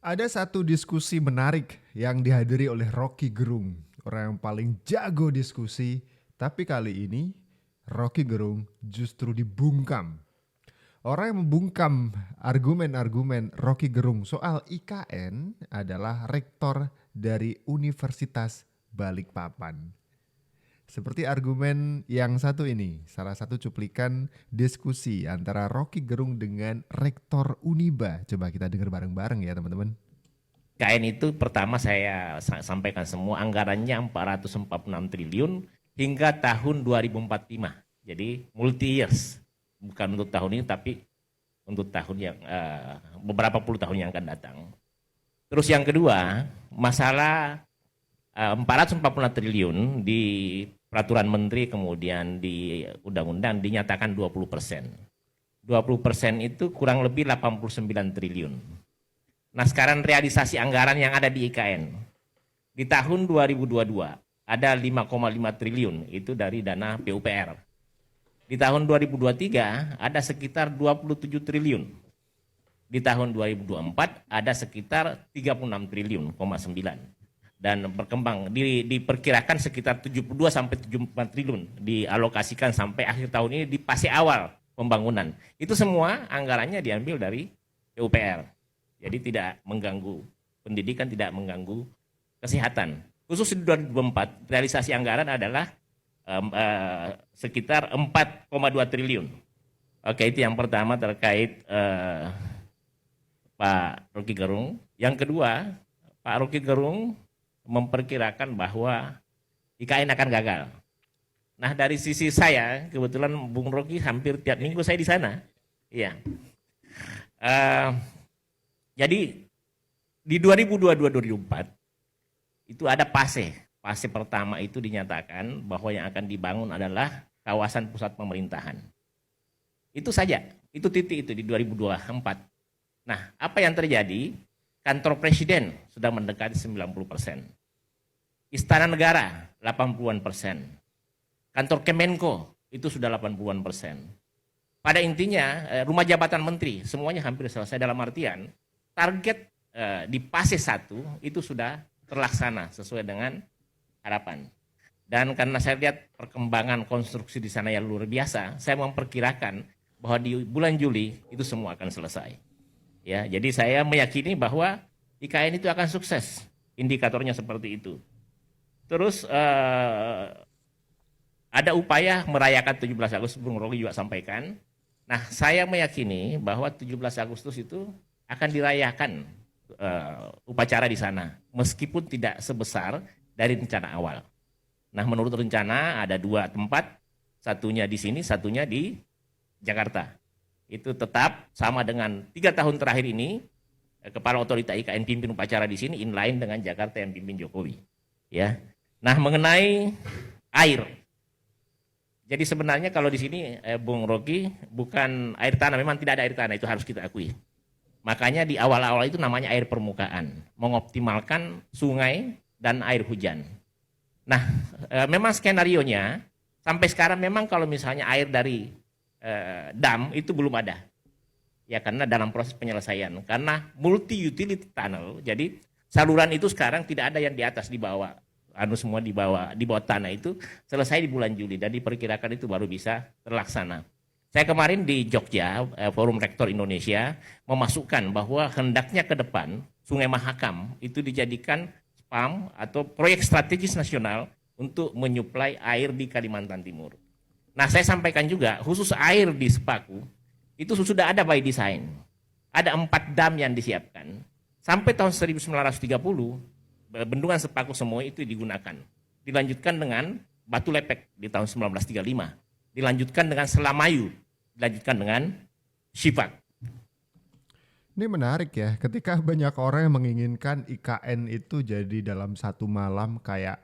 Ada satu diskusi menarik yang dihadiri oleh Rocky Gerung, orang yang paling jago diskusi, tapi kali ini Rocky Gerung justru dibungkam. Orang yang membungkam argumen-argumen Rocky Gerung soal IKN adalah rektor dari Universitas Balikpapan. Seperti argumen yang satu ini, salah satu cuplikan diskusi antara Rocky Gerung dengan Rektor Uniba. Coba kita dengar bareng-bareng ya teman-teman. KN itu pertama saya sampaikan semua anggarannya 446 triliun hingga tahun 2045. Jadi multi years, bukan untuk tahun ini tapi untuk tahun yang beberapa puluh tahun yang akan datang. Terus yang kedua, masalah 446 triliun di peraturan menteri kemudian di undang-undang dinyatakan 20%. 20% itu kurang lebih 89 triliun. Nah sekarang realisasi anggaran yang ada di IKN. Di tahun 2022 ada 5,5 triliun itu dari dana PUPR. Di tahun 2023 ada sekitar 27 triliun. Di tahun 2024 ada sekitar 36 triliun, 9. Dan berkembang diperkirakan sekitar 72 sampai 74 triliun dialokasikan sampai akhir tahun ini di fase awal pembangunan. Itu semua anggarannya diambil dari PUPR. Jadi tidak mengganggu pendidikan, tidak mengganggu kesehatan. Khusus di 2024 realisasi anggaran adalah sekitar 4,2 triliun. Oke, itu yang pertama terkait Pak Rocky Gerung. Yang kedua, Pak Rocky Gerung memperkirakan bahwa IKN akan gagal. Nah dari sisi saya, kebetulan Bung Rocky hampir tiap minggu saya di sana. Iya. Jadi di 2022-2024 itu ada fase. Fase pertama itu dinyatakan bahwa yang akan dibangun adalah kawasan pusat pemerintahan. Itu saja, itu titik itu di 2024. Nah, apa yang terjadi? Kantor Presiden sudah mendekati 90%. Istana Negara 80-an%. Kantor Kemenko itu sudah 80-an%. Pada intinya rumah jabatan menteri semuanya hampir selesai, dalam artian target di fase 1 itu sudah terlaksana sesuai dengan harapan. Dan karena saya lihat perkembangan konstruksi di sana yang luar biasa, saya memperkirakan bahwa di bulan Juli itu semua akan selesai. Ya, jadi saya meyakini bahwa IKN itu akan sukses. Indikatornya seperti itu. Terus ada upaya merayakan 17 Agustus, Bung Rocky juga sampaikan. Nah, saya meyakini bahwa 17 Agustus itu akan dirayakan upacara di sana, meskipun tidak sebesar dari rencana awal. Nah, menurut rencana ada 2 tempat, satunya di sini, satunya di Jakarta. Itu tetap sama dengan 3 tahun terakhir ini, Kepala Otorita IKN pimpin upacara di sini, inline dengan Jakarta yang pimpin Jokowi. Ya. Nah, mengenai air. Jadi sebenarnya kalau di sini Bung Rocky bukan air tanah, memang tidak ada air tanah, itu harus kita akui. Makanya di awal-awal itu namanya air permukaan, mengoptimalkan sungai dan air hujan. Nah, memang skenarionya sampai sekarang memang kalau misalnya air dari dam itu belum ada. Ya karena dalam proses penyelesaian, karena multi utility tunnel, jadi saluran itu sekarang tidak ada yang di atas, di bawah. Semua di bawah tanah itu selesai di bulan Juli dan diperkirakan itu baru bisa terlaksana. Saya kemarin di Jogja, Forum Rektor Indonesia memasukkan bahwa hendaknya ke depan Sungai Mahakam itu dijadikan SPAM atau proyek strategis nasional untuk menyuplai air di Kalimantan Timur. Nah, saya sampaikan juga khusus air di Sepaku itu sudah ada by design. Ada 4 dam yang disiapkan. Sampai tahun 1930 bendungan Sepaku semua itu digunakan. Dilanjutkan dengan Batu Lepek di tahun 1935. Dilanjutkan dengan Selamayu. Dilanjutkan dengan Sifak. Ini menarik ya, ketika banyak orang yang menginginkan IKN itu jadi dalam satu malam kayak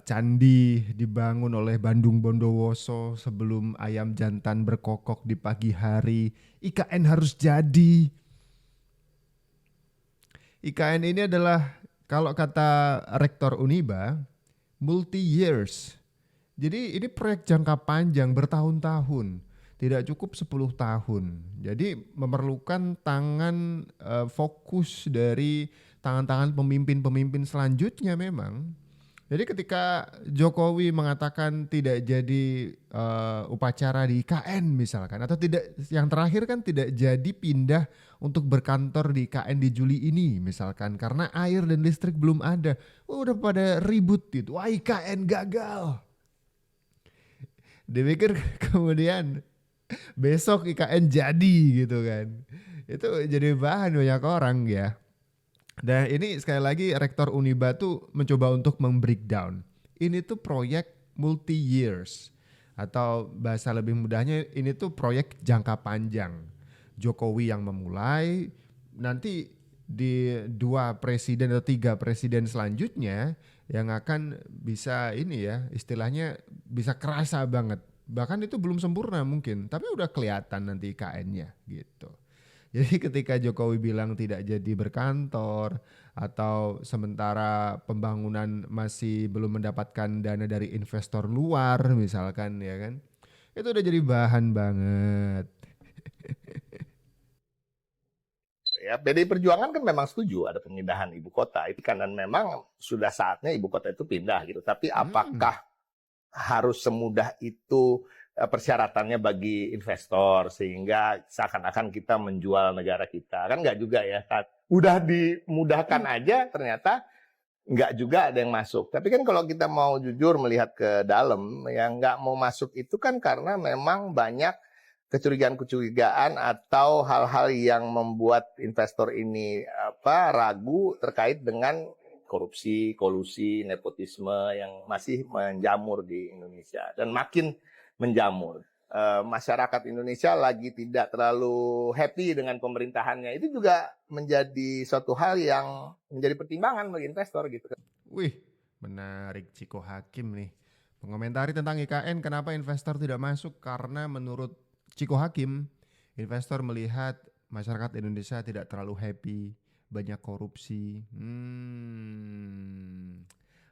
candi dibangun oleh Bandung Bondowoso sebelum ayam jantan berkokok di pagi hari. IKN harus jadi. IKN ini adalah kalau kata Rektor Uniba multi years. Jadi ini proyek jangka panjang bertahun-tahun. tidak cukup 10 tahun. Jadi memerlukan tangan fokus dari tangan-tangan pemimpin-pemimpin selanjutnya memang. Jadi ketika Jokowi mengatakan tidak jadi upacara di IKN misalkan, atau tidak, yang terakhir kan tidak jadi pindah untuk berkantor di IKN di Juli ini misalkan, karena air dan listrik belum ada. Udah pada ribut gitu, wah IKN gagal. Dipikir kemudian besok IKN jadi gitu kan. Itu jadi bahan banyak orang ya. Dan ini sekali lagi Rektor Uniba tuh mencoba untuk membreakdown. Ini tuh proyek multi years, atau bahasa lebih mudahnya ini tuh proyek jangka panjang. Jokowi yang memulai, nanti di 2 presiden atau 3 presiden selanjutnya yang akan bisa ini ya, istilahnya bisa kerasa banget. Bahkan itu belum sempurna mungkin, tapi udah kelihatan nanti IKN-nya gitu. Jadi ketika Jokowi bilang tidak jadi berkantor, atau sementara pembangunan masih belum mendapatkan dana dari investor luar misalkan ya kan, itu udah jadi bahan banget. Ya, PDI Perjuangan kan memang setuju ada pemindahan ibu kota itu kan, dan memang sudah saatnya ibu kota itu pindah gitu. Tapi apakah harus semudah itu persyaratannya bagi investor sehingga seakan-akan kita menjual negara kita? Kan nggak juga ya. Udah dimudahkan aja ternyata nggak juga ada yang masuk. Tapi kan kalau kita mau jujur melihat ke dalam, yang nggak mau masuk itu kan karena memang banyak kecurigaan-kecurigaan atau hal-hal yang membuat investor ini ragu terkait dengan korupsi, kolusi, nepotisme yang masih menjamur di Indonesia dan makin menjamur. Masyarakat Indonesia lagi tidak terlalu happy dengan pemerintahannya. Itu juga menjadi suatu hal yang menjadi pertimbangan bagi investor gitu. Wih, menarik Ciko Hakim nih. Mengomentari tentang IKN, kenapa investor tidak masuk, karena menurut Ciko Hakim, investor melihat masyarakat Indonesia tidak terlalu happy, banyak korupsi.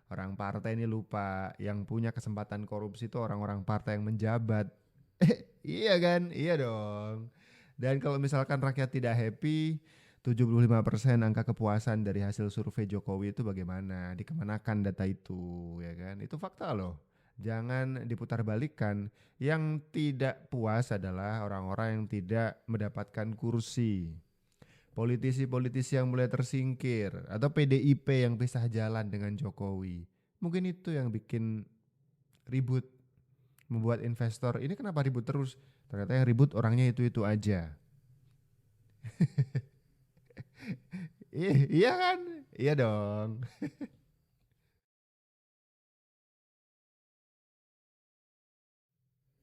Orang partai ini lupa, yang punya kesempatan korupsi itu orang-orang partai yang menjabat. Iya kan? Iya dong. Dan kalau misalkan rakyat tidak happy, 75% angka kepuasan dari hasil survei Jokowi itu bagaimana? Dikemanakan data itu, ya kan? Itu fakta loh. Jangan diputarbalikkan. Yang tidak puas adalah orang-orang yang tidak mendapatkan kursi. Politisi-politisi yang mulai tersingkir, atau PDIP yang pisah jalan dengan Jokowi. Mungkin itu yang bikin ribut, membuat investor ini kenapa ribut terus? Ternyata yang ribut orangnya itu aja. Iya kan? Iya dong.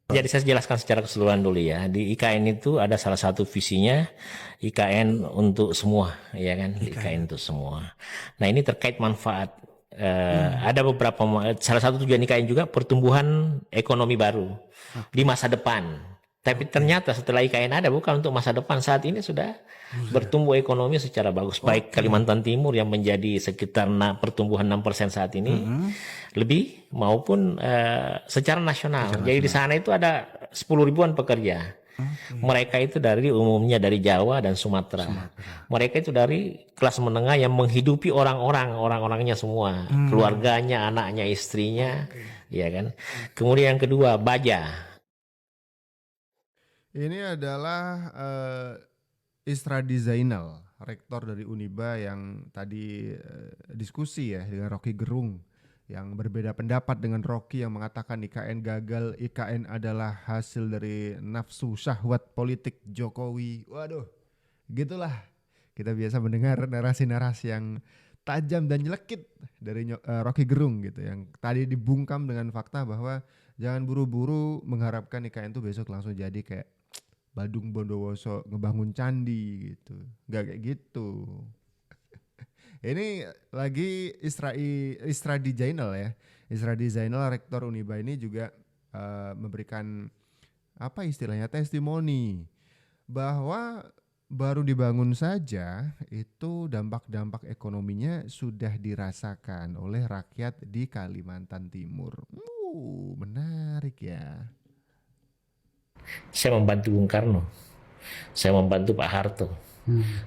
Jadi saya jelaskan secara keseluruhan dulu ya. Di IKN itu ada salah satu visinya IKN untuk semua, ya kan? IKN untuk semua. Nah ini terkait manfaat. Ada beberapa, salah satu tujuan IKN juga pertumbuhan ekonomi baru di masa depan. Tapi ternyata setelah IKN ada bukan untuk masa depan, saat ini sudah bertumbuh ekonomi secara bagus. Baik Kalimantan Timur yang menjadi sekitar pertumbuhan 6% saat ini lebih, maupun secara nasional. Jadi di sana itu ada 10 ribuan pekerja. Mereka itu umumnya dari Jawa dan Sumatera. Mereka itu dari kelas menengah yang menghidupi orang-orangnya semua, keluarganya, anaknya, istrinya, ya kan. Kemudian yang kedua, baja. Ini adalah Isradi Zainal, rektor dari Uniba yang tadi diskusi ya dengan Rocky Gerung, yang berbeda pendapat dengan Rocky yang mengatakan IKN gagal, IKN adalah hasil dari nafsu syahwat politik Jokowi. Waduh, gitulah. Kita biasa mendengar narasi-narasi yang tajam dan nyelekit dari Rocky Gerung gitu, yang tadi dibungkam dengan fakta bahwa jangan buru-buru mengharapkan IKN itu besok langsung jadi kayak Badung Bondowoso ngebangun candi gitu. Nggak kayak gitu. Ini lagi Isradi Zainal ya. Isradi Zainal rektor Uniba ini juga memberikan apa istilahnya testimoni bahwa baru dibangun saja itu dampak-dampak ekonominya sudah dirasakan oleh rakyat di Kalimantan Timur. Menarik ya. Saya membantu Bung Karno, saya membantu Pak Harto,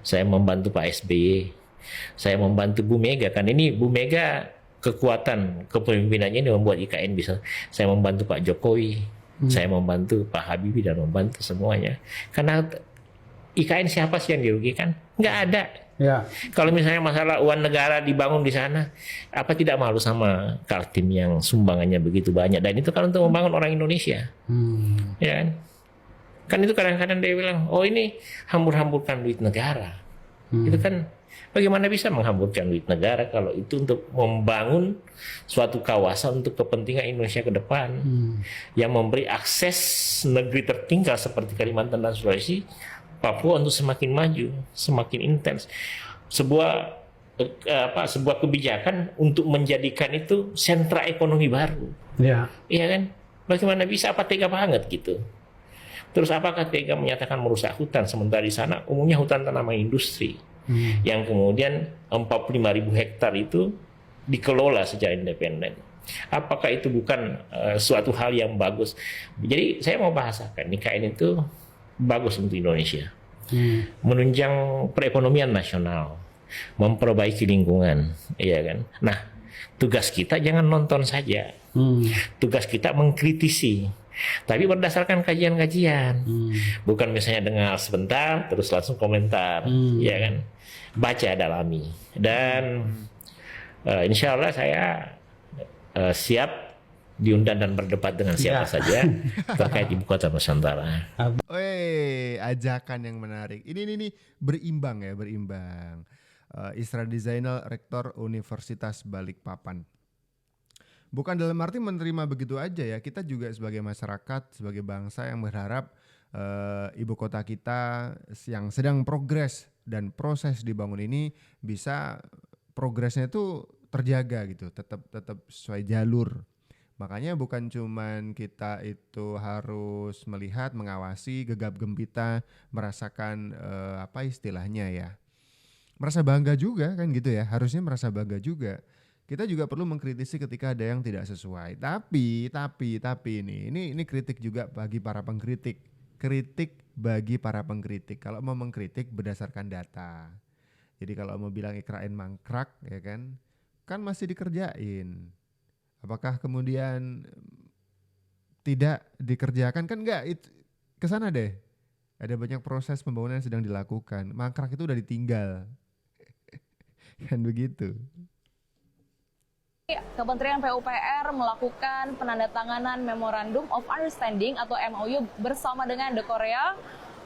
saya membantu Pak SBY, saya membantu Bu Mega. Kan ini Bu Mega kekuatan kepemimpinannya ini membuat IKN bisa. Saya membantu Pak Jokowi, saya membantu Pak Habibie dan membantu semuanya. Karena IKN siapa sih yang dirugikan? Nggak ada. Ya. Kalau misalnya masalah uang negara dibangun di sana, apa tidak malu sama Kaltim yang sumbangannya begitu banyak? Dan itu kan untuk membangun orang Indonesia, ya kan? Kan itu kadang-kadang dia bilang, oh ini hambur-hamburkan duit negara. Itu kan bagaimana bisa menghamburkan duit negara kalau itu untuk membangun suatu kawasan untuk kepentingan Indonesia ke depan, yang memberi akses negeri tertinggal seperti Kalimantan dan Sulawesi, Papua untuk semakin maju, semakin intens. Sebuah kebijakan untuk menjadikan itu sentra ekonomi baru. Ya. Iya kan? Bagaimana bisa? Apa tega banget gitu? Terus apakah tega menyatakan merusak hutan sementara di sana umumnya hutan tanaman industri yang kemudian 45.000 hektar itu dikelola secara independen? Apakah itu bukan suatu hal yang bagus? Jadi saya mau bahasakan IKN itu bagus untuk Indonesia, menunjang perekonomian nasional, memperbaiki lingkungan, iya kan? Nah, tugas kita jangan nonton saja, tugas kita mengkritisi, tapi berdasarkan kajian-kajian, bukan misalnya dengar sebentar terus langsung komentar, ya kan? Baca, dalami, dan insya Allah saya siap diundang dan berdebat dengan siapa saja terkait ibu kota Nusantara. Ajakan yang menarik. Ini berimbang ya, berimbang. Isra Desainal, Rektor Universitas Balikpapan. Bukan dalam arti menerima begitu aja ya. Kita juga sebagai masyarakat, sebagai bangsa yang berharap ibu kota kita yang sedang progres dan proses dibangun ini bisa progresnya itu terjaga gitu, tetap sesuai jalur. Makanya bukan cuman kita itu harus melihat, mengawasi, gegap gempita, merasakan apa istilahnya ya, merasa bangga juga kan gitu ya, harusnya merasa bangga juga. Kita juga perlu mengkritisi ketika ada yang tidak sesuai. Tapi ini kritik juga bagi para pengkritik. Kritik bagi para pengkritik. Kalau mau mengkritik berdasarkan data. Jadi kalau mau bilang IKN mangkrak ya kan masih dikerjain. Apakah kemudian tidak dikerjakan? Kan enggak, itu kesana deh. Ada banyak proses pembangunan yang sedang dilakukan. Mangkrak itu udah ditinggal. Kan begitu. Kementerian PUPR melakukan penandatanganan Memorandum of Understanding atau MOU bersama dengan The Korea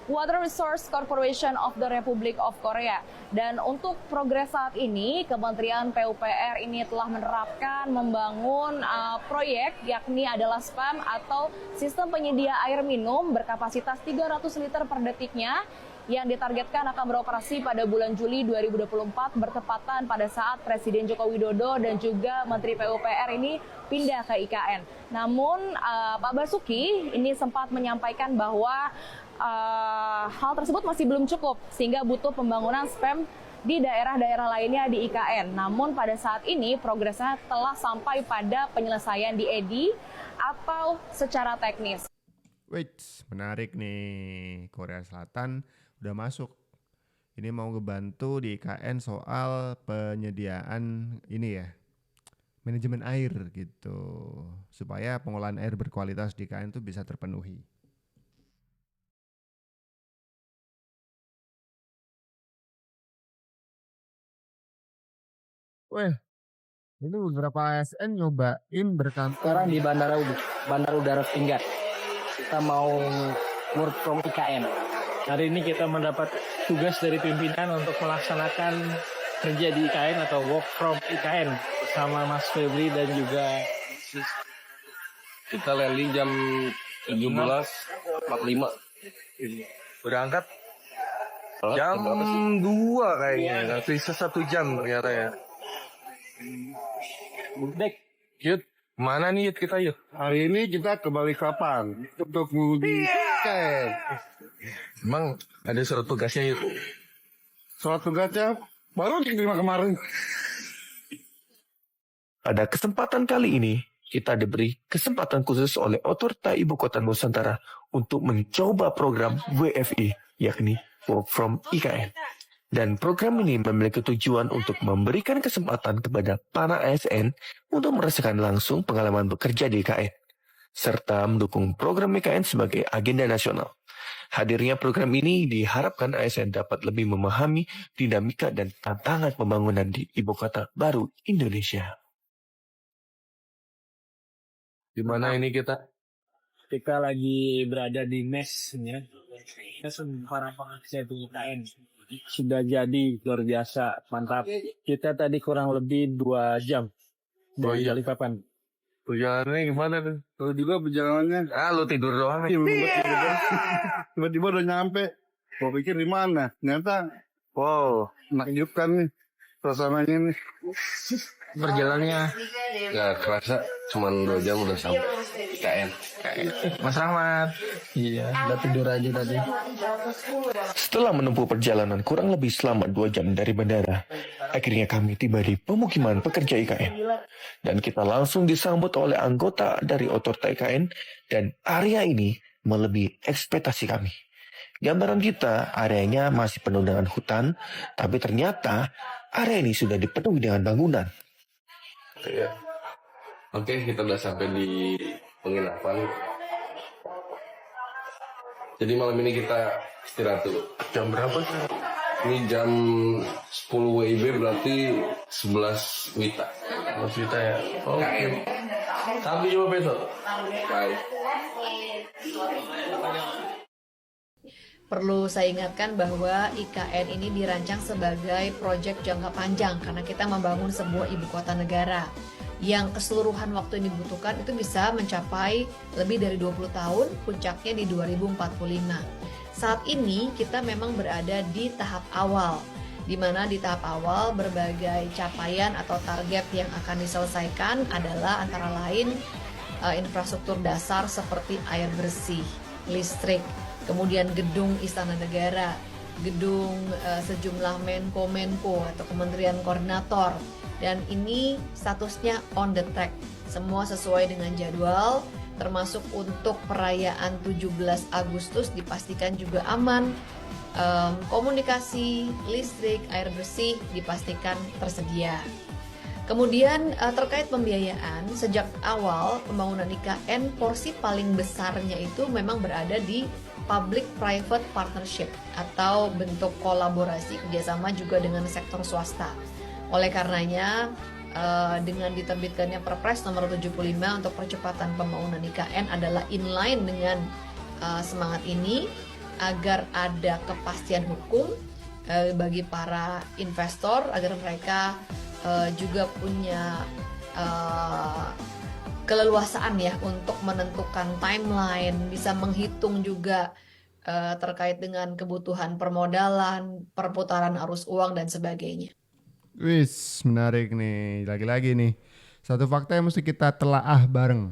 Water Resource Corporation of the Republic of Korea. Dan untuk progres saat ini, Kementerian PUPR ini telah menerapkan membangun proyek yakni adalah SPAM atau Sistem Penyedia Air Minum berkapasitas 300 liter per detiknya yang ditargetkan akan beroperasi pada bulan Juli 2024 bertepatan pada saat Presiden Joko Widodo dan juga Menteri PUPR ini pindah ke IKN. Namun Pak Basuki ini sempat menyampaikan bahwa hal tersebut masih belum cukup sehingga butuh pembangunan SPAM di daerah-daerah lainnya di IKN. Namun pada saat ini progresnya telah sampai pada penyelesaian di EDI atau secara teknis. Wait, menarik nih, Korea Selatan udah masuk. Ini mau ngebantu di IKN soal penyediaan ini ya, manajemen air gitu, supaya pengolahan air berkualitas di IKN itu bisa terpenuhi. Weh, ini beberapa ASN nyobain berkantor Sekarang di Bandara Udara Tingkat. Kita mau work from IKN. Hari ini kita mendapat tugas dari pimpinan untuk melaksanakan kerja di IKN atau work from IKN bersama Mas Febri dan juga kita landing jam 17.45. Berangkat jam 2 kayaknya. Sisa 1 jam ternyata ya. Budek. Yud, mana nih Yud kita yuk? Hari ini kita ke Balikpapan untuk menguji IKN. Emang ada surat tugasnya Yud? Surat tugasnya baru diterima kemarin. Pada kesempatan kali ini, kita diberi kesempatan khusus oleh Otorita Ibu Kota Nusantara untuk mencoba program WFI, yakni Work from IKN. Dan program ini memiliki tujuan untuk memberikan kesempatan kepada para ASN untuk merasakan langsung pengalaman bekerja di IKN, serta mendukung program IKN sebagai agenda nasional. Hadirnya program ini diharapkan ASN dapat lebih memahami dinamika dan tantangan pembangunan di ibu kota baru Indonesia. Di mana ini kita? Kita lagi berada di MES ya. Kita para pekerja di IKN. Sudah jadi, luar biasa, mantap. Kita tadi kurang lebih 2 jam dari Balikpapan. Perjalanannya gimana tuh? Kalau juga perjalanannya Lu tidur doang. tiba-tiba udah nyampe. Gua pikir di mana? Ternyata menakjubkan nih suasananya nih. Perjalanannya Gak kerasa, cuma 2 jam udah sampai IKN. Mas Rahmat. Iya, udah tidur aja tadi. Setelah menempuh perjalanan kurang lebih selama 2 jam dari bandara, akhirnya kami tiba di pemukiman pekerja IKN. Dan kita langsung disambut oleh anggota dari Otorita IKN, dan area ini melebihi ekspektasi kami. Gambaran kita, areanya masih penuh dengan hutan, tapi ternyata area ini sudah dipenuhi dengan bangunan. Oke, kita udah sampai di penginapan. Jadi malam ini kita istirahat dulu. Jam berapa sih? Ini jam 10 WIB berarti 11 WITA. 11 WITA ya? Oke. Sampai jumpa besok. Bye. Perlu saya ingatkan bahwa IKN ini dirancang sebagai proyek jangka panjang karena kita membangun sebuah ibu kota negara yang keseluruhan waktu yang dibutuhkan itu bisa mencapai lebih dari 20 tahun, puncaknya di 2045. Saat ini kita memang berada di tahap awal, di mana di tahap awal berbagai capaian atau target yang akan diselesaikan adalah antara lain infrastruktur dasar seperti air bersih, listrik, kemudian gedung Istana Negara, gedung sejumlah Menko atau Kementerian Koordinator, dan ini statusnya on the track, semua sesuai dengan jadwal, termasuk untuk perayaan 17 Agustus dipastikan juga aman, komunikasi, listrik, air bersih dipastikan tersedia. Kemudian terkait pembiayaan, sejak awal pembangunan IKN porsi paling besarnya itu memang berada di public-private partnership atau bentuk kolaborasi kerjasama juga dengan sektor swasta. Oleh karenanya, dengan diterbitkannya Perpres nomor 75 untuk percepatan pembangunan IKN adalah inline dengan semangat ini agar ada kepastian hukum bagi para investor, agar mereka juga punya keleluasaan ya untuk menentukan timeline, bisa menghitung juga terkait dengan kebutuhan permodalan, perputaran arus uang dan sebagainya. Wis, menarik nih. Lagi-lagi nih, satu fakta yang mesti kita telaah bareng,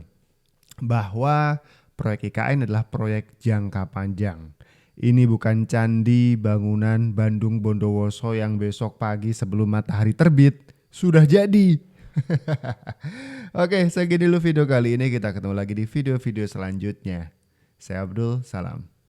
bahwa proyek IKN adalah proyek jangka panjang. Ini bukan candi bangunan Bandung Bondowoso yang besok pagi sebelum matahari terbit sudah jadi. Oke, segini dulu video kali ini. Kita ketemu lagi di video-video selanjutnya. Saya Abdul, salam.